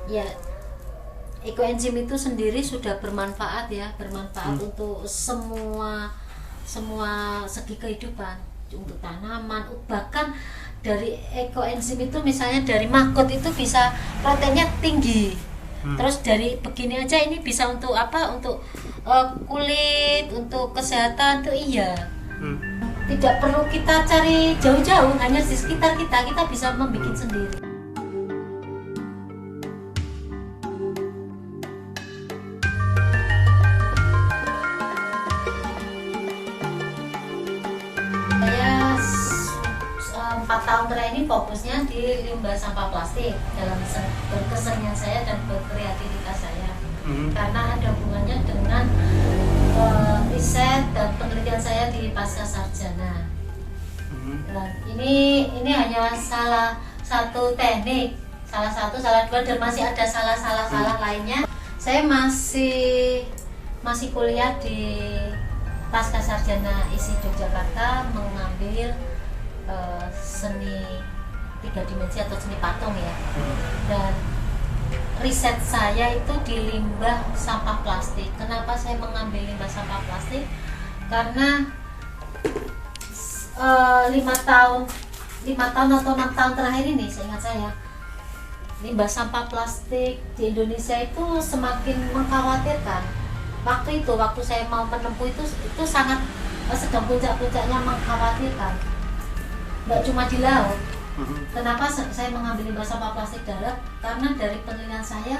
Ya, ekoenzim itu sendiri sudah bermanfaat ya, bermanfaat untuk semua segi kehidupan, untuk tanaman, bahkan dari ekoenzim itu misalnya dari maggot itu bisa proteinnya tinggi. Terus dari begini aja ini bisa untuk apa? Untuk kulit, untuk kesehatan tuh iya. Tidak perlu kita cari jauh-jauh, hanya di sekitar kita bisa membuat sendiri. Saya 4 tahun terakhir ini fokusnya di limbah sampah plastik dalam berkesenian saya dan berkreativitas saya. Karena ada hubungannya dengan riset dan penelitian saya di pasca sarjana. Nah, ini hanya salah satu teknik, salah dua, dan masih ada salah lainnya. Saya masih kuliah di pasca sarjana ISI Yogyakarta, mengambil seni 3 dimensi atau seni patung ya. Dan riset saya itu di limbah sampah plastik. Kenapa saya mengambil limbah sampah plastik? Karena 5 tahun atau 6 tahun terakhir ini, seingat saya, limbah sampah plastik di Indonesia itu semakin mengkhawatirkan. Waktu saya mau menempuh itu sangat sedang puncak-puncaknya mengkhawatirkan. Nggak cuma di laut. Kenapa saya mengambil limbah sampah plastik darat? Karena dari penelitian saya,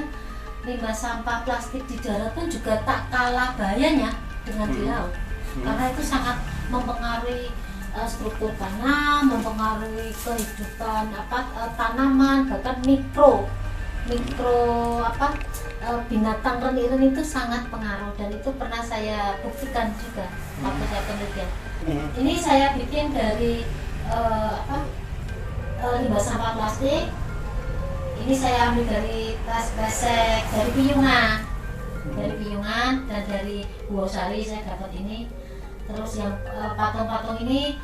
limbah sampah plastik di darat pun juga tak kalah bahayanya dengan di laut. Karena itu sangat mempengaruhi struktur tanah, mempengaruhi kehidupan tanaman, bahkan mikro binatang renik itu sangat pengaruh, dan itu pernah saya buktikan juga waktu saya penelitian. Ini saya bikin dari limbah sampah plastik. Ini saya ambil dari tas kresek, dari piyungan, dan dari Buosari saya dapat ini. Terus yang patung-patung ini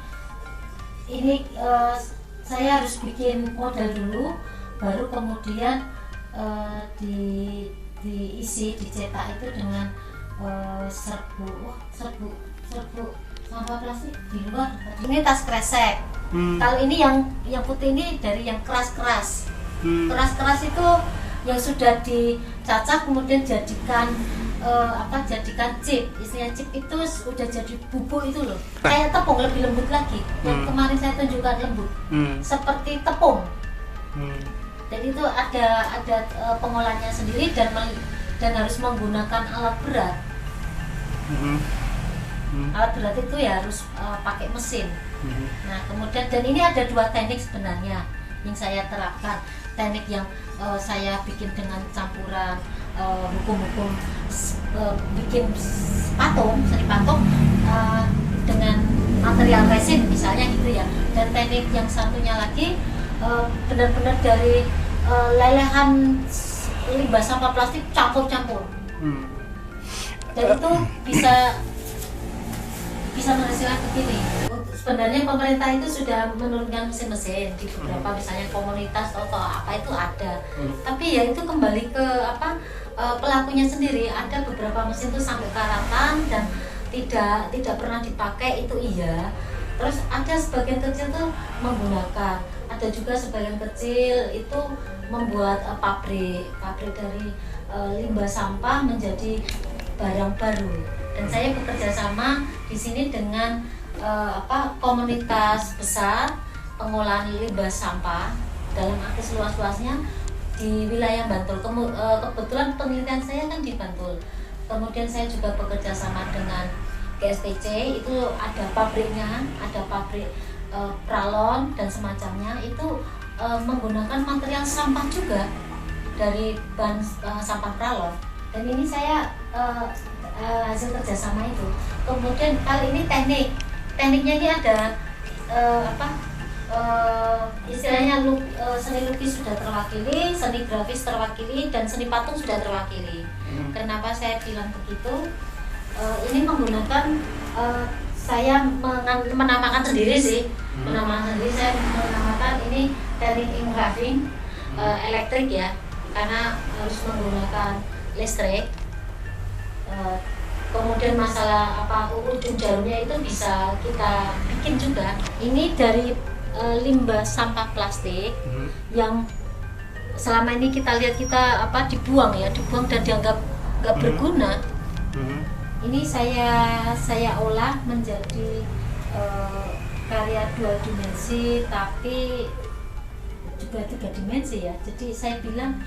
saya harus bikin model dulu, baru kemudian diisi, dicetak itu dengan serbu sampah plastik di luar. Ini tas kresek. Kalau ini yang putih ini dari yang keras-keras. Keras-keras itu yang sudah dicacah kemudian jadikan chip. Isinya chip itu udah jadi bubuk itu loh. Kayak tepung, lebih lembut lagi. Yang kemarin saya tunjukkan lembut. Seperti tepung. Dan itu ada pengolahannya sendiri dan harus menggunakan alat berat. Alat berat itu ya harus pakai mesin. Nah, kemudian, dan ini ada 2 teknik sebenarnya yang saya terapkan. Teknik yang saya bikin dengan campuran hukum-hukum bikin seni patung dengan material resin misalnya gitu ya. Dan teknik yang satunya lagi benar-benar dari lelehan limbah sampah plastik campur-campur. Dan itu bisa menghasilkan begini. Sebenarnya pemerintah itu sudah menurunkan mesin-mesin di beberapa misalnya komunitas atau apa itu ada. Tapi ya itu kembali ke pelakunya sendiri. Ada beberapa mesin itu sampai karatan dan tidak pernah dipakai, itu iya. Terus ada sebagian kecil tuh menggunakan. Ada juga sebagian kecil itu membuat pabrik dari limbah sampah menjadi barang baru. Dan saya bekerja sama di sini dengan komunitas besar pengolahan limbah sampah dalam arti seluas-luasnya di wilayah Bantul. Kebetulan penelitian saya kan di Bantul. Kemudian saya juga bekerja sama dengan GSPC, itu ada pabriknya, ada pabrik pralon dan semacamnya, itu menggunakan material sampah juga dari bahan sampah pralon. Dan ini saya hasil kerjasama itu. Kemudian kali ini tekniknya ini ada istilahnya seni lukis sudah terwakili, seni grafis terwakili, dan seni patung sudah terwakili. Kenapa saya bilang begitu? Ini menggunakan saya menamakan sendiri sih, saya menamakan ini teknik engraving elektrik ya. karena harus menggunakan listrik. Kemudian masalah ujung jarumnya itu bisa kita bikin juga. Ini dari limbah sampah plastik yang selama ini kita lihat dibuang dan dianggap nggak berguna. Ini saya olah menjadi karya 2 dimensi tapi juga 3 dimensi ya. Jadi saya bilang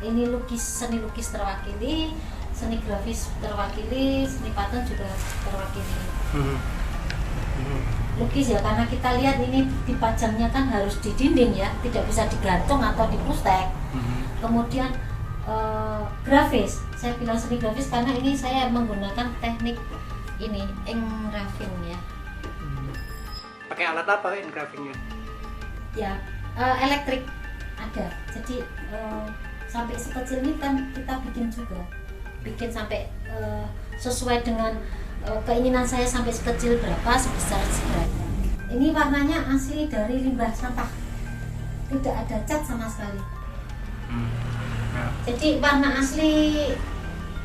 ini seni lukis terwakili, seni grafis terwakili, seni patung juga terwakili. Lukis ya, karena kita lihat ini dipajangnya kan harus di dinding ya, tidak bisa digantung atau dipustek. Kemudian grafis, saya bilang seni grafis karena ini saya menggunakan teknik ini engraving ya. Pakai alat apa engravingnya? Ya, elektrik ada. Jadi sampai sekecil ini kan kita bikin sampai sesuai dengan keinginan saya, sampai sekecil berapa, sebesar seberapa. Ini warnanya asli dari limbah sampah, tidak ada cat sama sekali. Jadi warna asli,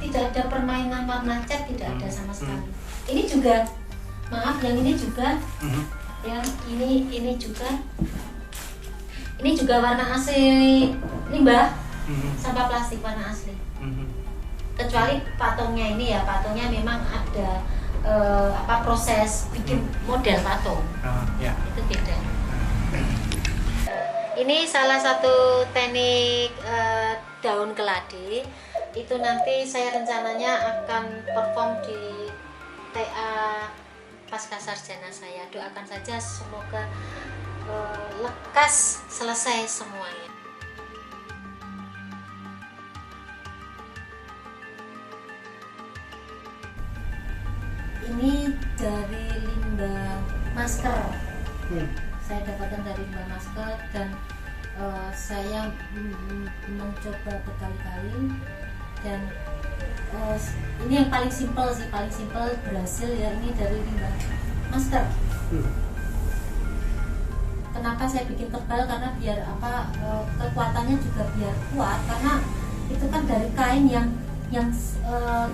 tidak ada permainan warna cat, tidak ada sama sekali. Ini juga, maaf, yang ini juga, yang ini juga warna asli limbah sampah plastik, warna asli. Kecuali patungnya ini ya, patungnya memang ada proses bikin model patung. Itu beda. Ini salah satu teknik daun keladi. Itu nanti saya rencananya akan perform di TA pasca sarjana saya. Doakan saja semoga lekas selesai semuanya. Ini dari limbah masker. Saya dapatkan dari limbah masker dan saya mencoba berkali-kali dan ini yang paling simpel berhasil ya, ini dari limbah masker. Kenapa saya bikin tebal? Karena biar kekuatannya juga biar kuat, karena itu kan dari kain yang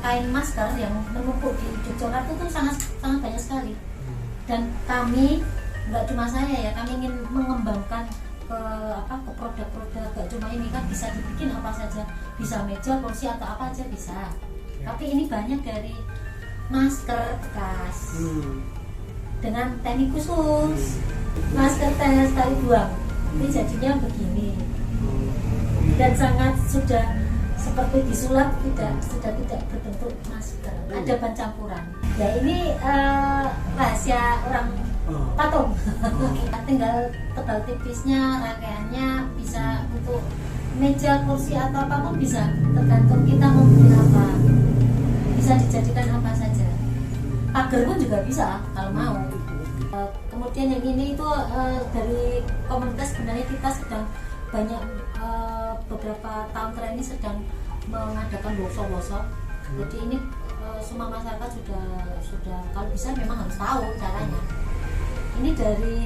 kain masker yang menumpuk di ujung corak itu sangat banyak sekali. Dan kami, nggak cuma saya ya, kami ingin mengembangkan ke produk-produk, gak cuma ini kan, bisa dibikin apa saja, bisa meja, kursi atau apa aja bisa. Tapi ini banyak dari masker bekas dengan teknik khusus. Masker tangan sekali buang, ini jadinya begini dan sangat sudah seperti disulap, sudah tidak berbentuk masker, ada ban campuran. Ya ini rahasia orang patung. Tinggal tebal tipisnya, rangkaiannya bisa untuk meja, kursi atau apapun bisa, tergantung kita mau bikin apa, bisa dijadikan apa saja. Pagar pun juga bisa kalau mau. Kemudian yang ini itu dari komunitas, sebenarnya kita sedang banyak beberapa tahun terakhir ini sedang mengadakan workshop. Jadi ini semua masyarakat sudah kalau bisa memang harus tahu caranya. Ini dari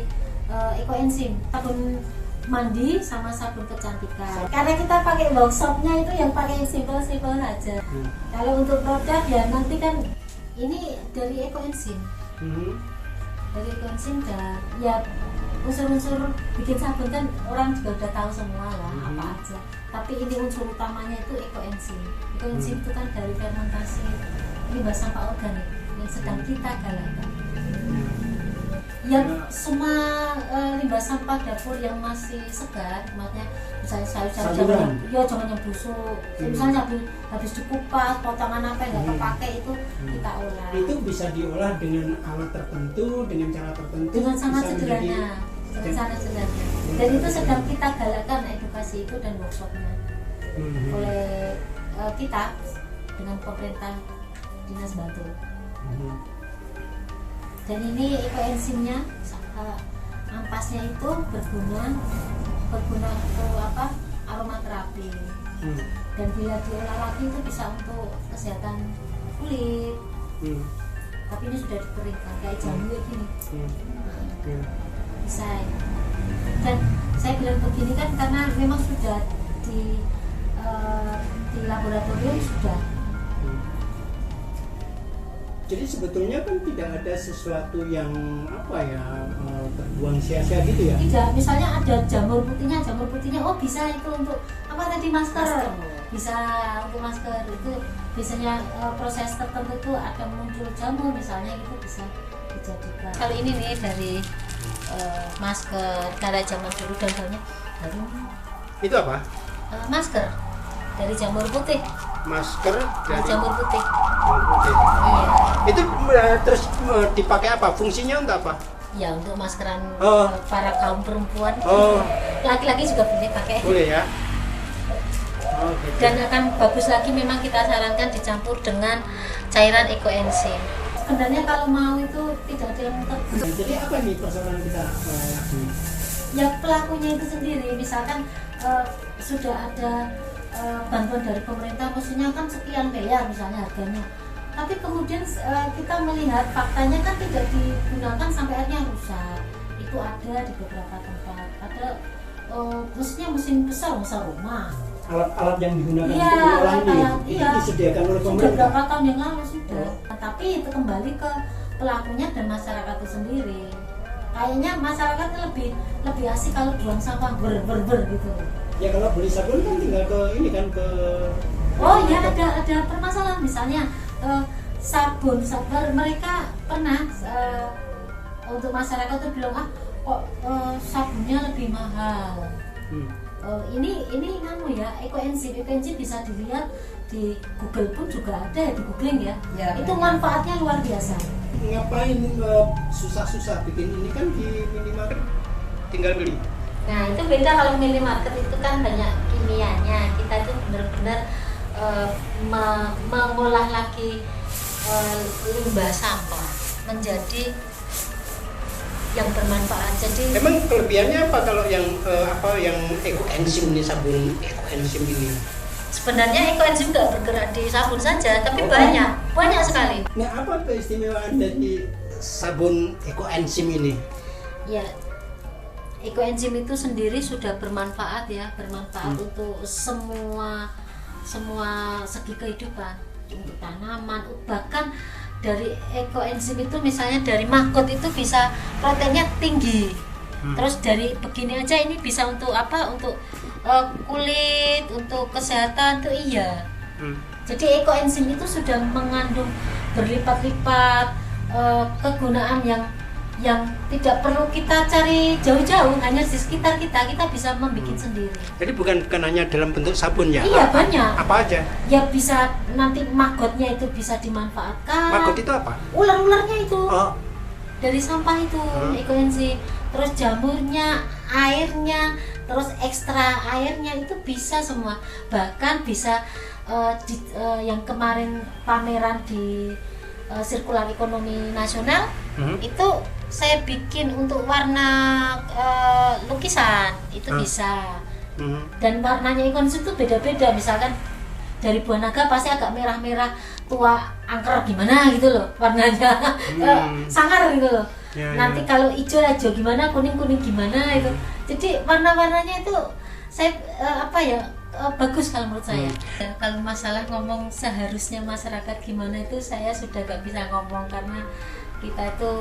ekoenzim, sabun mandi sama sabun kecantikan. Karena kita pakai workshopnya itu yang pakai simple aja. Kalau untuk produk ya nanti kan ini dari ekoenzim. Dari ekoenzim dan ya unsur-unsur bikin sabun kan orang juga udah tahu semua lah apa aja. Tapi ini unsur utamanya itu ekoenzim. Ekoenzim itu kan dari fermentasi limbah sampah organik yang sedang kita galakkan. Ya semua limbah sampah dapur yang masih segar, maksudnya misalnya sayur-sayuran, ya jangan yang busuk. Misalnya habis dikupas, potongan apa yang nggak terpakai itu kita olah. Itu bisa diolah dengan alat tertentu, dengan cara tertentu. Dengan sangat sederhana, Dan itu sedang kita galakkan edukasi itu dan workshopnya oleh kita dengan pemerintah Dinas Bantul. Dan ini ekoenzimnya, ampasnya itu berguna untuk aromaterapi. Dan bila diolah lagi itu bisa untuk kesehatan kulit. Tapi ini sudah dikeringkan kayak jamu kayak gini. Bisa. Dan saya bilang begini kan karena memang sudah laboratorium sudah. Jadi sebetulnya kan tidak ada sesuatu yang apa ya terbuang sia-sia gitu ya? Tidak, misalnya ada jamur putihnya, oh bisa itu untuk apa tadi masker. Bisa untuk masker itu biasanya proses tertentu itu ada muncul jamur misalnya itu bisa dijadikan. Kalau ini nih dari masker karena zaman dulu dan banyak baru Itu apa? masker dari jamur putih. Masker Dari jamur putih. putih. Iya. Itu terus dipakai apa? Fungsinya untuk apa? Ya untuk maskeran Oh. para kaum perempuan. Oh. Laki-laki juga boleh pakai. Boleh ya? Oh, gitu. Dan akan bagus lagi memang kita sarankan dicampur dengan cairan ekoenzim. Sebenarnya kalau mau itu tidak ada yang tertentu. Jadi apa nih persoalan kita lagi? Ya pelakunya itu sendiri, misalkan sudah ada bantuan dari pemerintah, maksudnya kan sekian miliar misalnya harganya. Tapi kemudian kita melihat faktanya kan tidak digunakan sampai akhirnya rusak. Itu ada di beberapa tempat. Ada maksudnya mesin besar rumah. Alat-alat yang digunakan Iya, untuk mengolah ini alat-alat, itu iya. disediakan oleh Sudah pemerintah. berapa tahun yang lalu sudah. Nah, tapi itu kembali ke pelakunya dan masyarakat itu sendiri. Kayaknya masyarakat lebih asik kalau buang sampah ber gitu. Ya kalau beli sabun kan tinggal ke ini kan ke. Oh ya ada permasalahan misalnya sabun mereka pernah untuk masyarakat itu bilang kok sabunnya lebih mahal. Ini ya ekoenzim bisa dilihat di Google pun juga ada di googling ya. Itu manfaatnya luar biasa. Ngapain susah-susah bikin ini kan di minimarket tinggal beli. Nah itu beda kalau minimarket itu kan banyak kimianya. Kita itu benar-benar mengolah lagi limbah sampah menjadi yang bermanfaat. Jadi Emang kelebihannya apa kalau yang yang ekoenzim ini, sabun ekoenzim ini? sebenarnya ekoenzim nggak bergerak di sabun saja, tapi banyak sekali. Nah, apa keistimewaan dari sabun ekoenzim ini? Ya, ekoenzim itu sendiri sudah bermanfaat ya, untuk semua segi kehidupan, untuk tanaman, bahkan dari ekoenzim itu misalnya dari maggot itu bisa proteinnya tinggi. Terus dari begini aja ini bisa untuk apa? Untuk kulit, untuk kesehatan tuh iya. Jadi ekoenzim itu sudah mengandung berlipat-lipat kegunaan yang tidak perlu kita cari jauh-jauh, hanya di sekitar kita bisa membuat sendiri. Jadi bukan hanya dalam bentuk sabun ya? Iya, banyak. Apa aja? Ya bisa nanti maggotnya itu bisa dimanfaatkan. Maggot itu apa? Ular-ularnya itu. Oh. Dari sampah itu ekoenzim. Terus jamurnya, airnya, terus ekstra airnya itu bisa semua. Bahkan bisa yang kemarin pameran di Sirkular Ekonomi Nasional itu saya bikin untuk warna lukisan itu bisa. Dan warnanya ekoenzim itu beda-beda, misalkan dari buah naga pasti agak merah-merah tua angker gimana gitu loh warnanya. Sangar gitu loh. Nanti kalau hijau gimana, kuning gimana itu. Jadi warna-warnanya itu saya bagus kalau menurut saya. Dan kalau masalah ngomong seharusnya masyarakat gimana itu saya sudah gak bisa ngomong, karena kita itu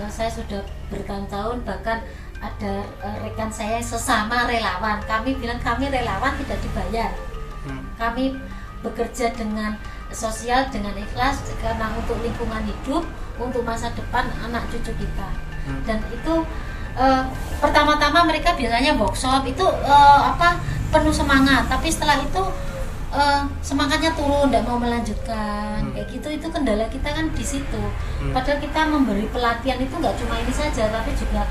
saya sudah bertahun-tahun, bahkan ada rekan saya sesama relawan, kami bilang kami relawan tidak dibayar. Kami bekerja dengan sosial, dengan ikhlas, karena untuk lingkungan hidup, untuk masa depan anak cucu kita. Dan itu pertama-tama mereka biasanya workshop itu penuh semangat, tapi setelah itu semangatnya turun, tidak mau melanjutkan kayak gitu. Itu kendala kita kan di situ. Padahal kita memberi pelatihan itu nggak cuma ini saja, tapi juga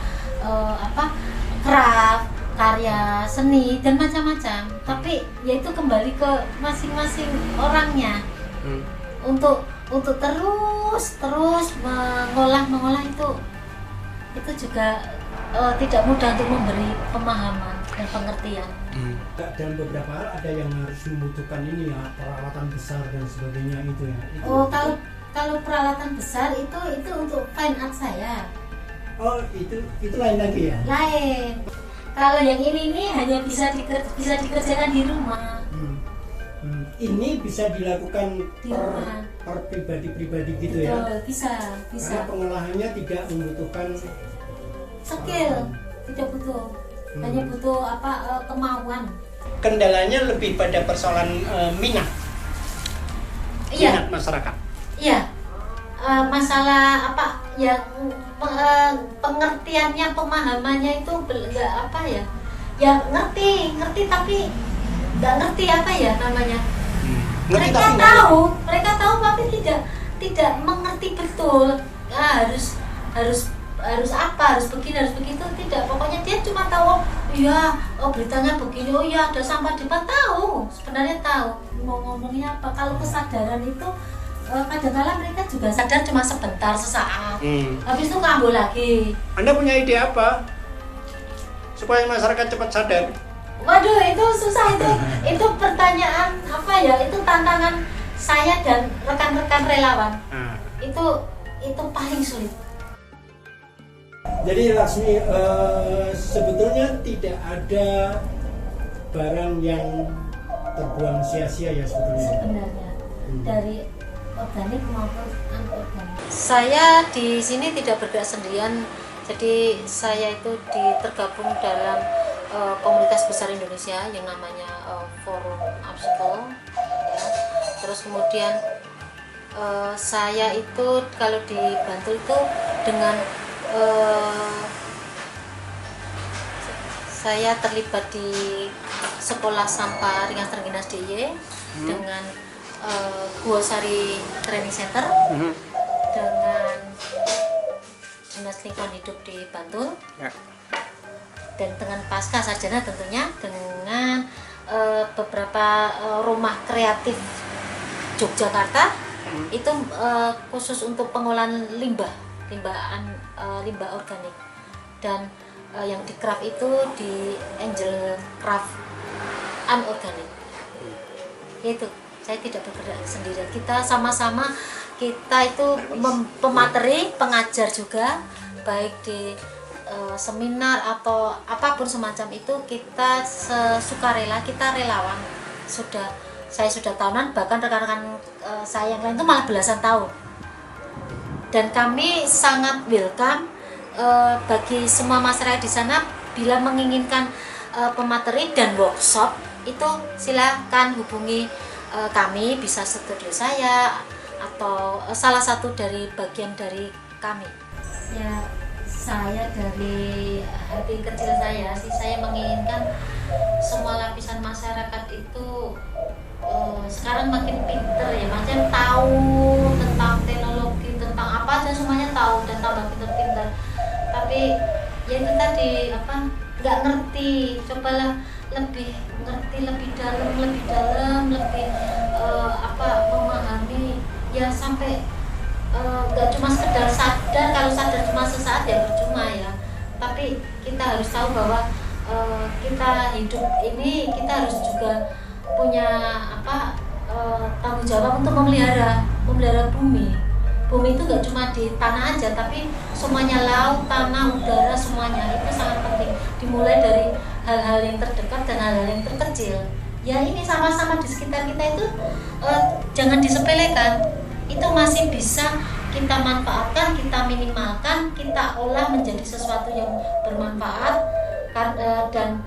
craft, karya seni dan macam-macam. Tapi yaitu kembali ke masing-masing orangnya untuk terus mengolah itu juga tidak mudah untuk memberi pemahaman dan pengertian. Dan beberapa hal ada yang harus membutuhkan ini ya, peralatan besar dan sebagainya itu ya. Kalau peralatan besar itu untuk fine art saya. Oh, itu lain lagi ya? Lain. Kalau yang ini hanya bisa dikerjakan di rumah. Ini bisa dilakukan Di rumah. per pribadi-pribadi gitu ya? Betul, bisa. Karena pengolahannya tidak membutuhkan Skill, tidak butuh. Hanya butuh kemauan. kendalanya lebih pada persoalan minat Iya, masyarakat. iya. Masalah pengertiannya, pemahamannya itu nggak ya ngerti tapi nggak ngerti namanya. Mereka tahu tapi tidak mengerti betul. Harus begini, harus begitu, tidak. Pokoknya dia cuma tahu, beritanya begini, ada sampah di depan, tahu, sebenarnya tahu mau ngomongnya apa. Kalau kesadaran itu kadang-kadang mereka juga sadar cuma sebentar, sesaat, habis itu kambuh lagi. Anda punya ide apa supaya masyarakat cepat sadar? Waduh, itu susah itu pertanyaan itu tantangan saya dan rekan-rekan relawan. Itu paling sulit. Jadi Laksmi, sebetulnya tidak ada barang yang terbuang sia-sia ya sebetulnya. Sebenarnya dari organik maupun anorganik. Saya di sini tidak bergerak sendirian. Jadi saya itu tergabung dalam komunitas besar Indonesia yang namanya Forum Upcycle. Ya. Terus kemudian saya itu kalau di Bantul itu dengan saya terlibat di sekolah sampah ringan terginas DIY dengan Guosari Training Center dengan Dinas Lingkungan Hidup di Bantul dan dengan Pasca Sarjana tentunya dengan beberapa rumah kreatif Yogyakarta itu khusus untuk pengolahan limbah organik. Dan yang di craft itu di Angel Craft Anorganik. Yaitu saya tidak bergerak sendirian, kita sama-sama, kita itu pemateri, pengajar juga, baik di seminar atau apapun semacam itu, kita sukarela, kita relawan. Saya sudah tahunan, bahkan rekan-rekan saya yang lain itu malah belasan tahun. Dan kami sangat welcome bagi semua masyarakat di sana bila menginginkan pemateri dan workshop itu silakan hubungi kami, bisa studio saya atau salah satu dari bagian dari kami. Ya, saya dari hati kecil saya menginginkan semua lapisan masyarakat itu sekarang makin pinter ya, macam tahu tentang teknologi, tentang apa aja semuanya tahu dan tambah pinter-pinter. Tapi ya itu tadi nggak ngerti, cobalah lebih ngerti, lebih dalam, lebih memahami ya, sampai nggak cuma sekedar sadar. Kalau sadar cuma sesaat ya percuma ya, tapi kita harus tahu bahwa kita hidup ini kita harus juga punya tanggung jawab untuk memelihara bumi. Bumi itu nggak cuma di tanah aja, tapi semuanya, laut, tanah, udara, semuanya itu sangat penting. Dimulai dari hal-hal yang terdekat dan hal-hal yang terkecil. Ya ini sama-sama di sekitar kita itu jangan disepelekan. Itu masih bisa kita manfaatkan, kita minimalkan, kita olah menjadi sesuatu yang bermanfaat. Dan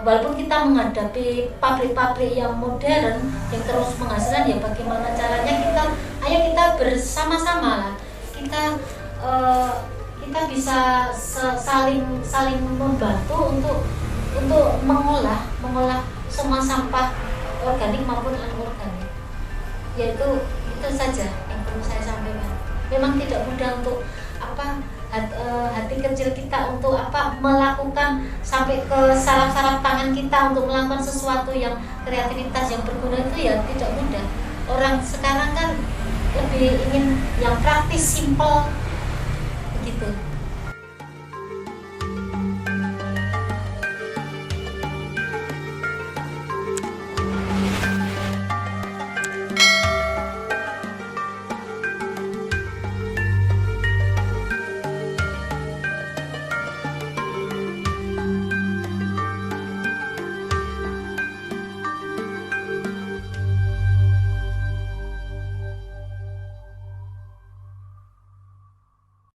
walaupun kita menghadapi pabrik-pabrik yang modern yang terus menghasilkan, ya bagaimana caranya ayo kita bersama-sama lah, kita bisa saling membantu untuk mengolah semua sampah organik maupun anorganik. Yaitu itu saja yang perlu saya sampaikan. Memang tidak mudah untuk hati kecil kita untuk melakukan sampai ke saraf-saraf tangan kita untuk melakukan sesuatu yang kreativitas yang berguna, itu ya tidak mudah. Orang sekarang kan lebih ingin yang praktis, simple begitu.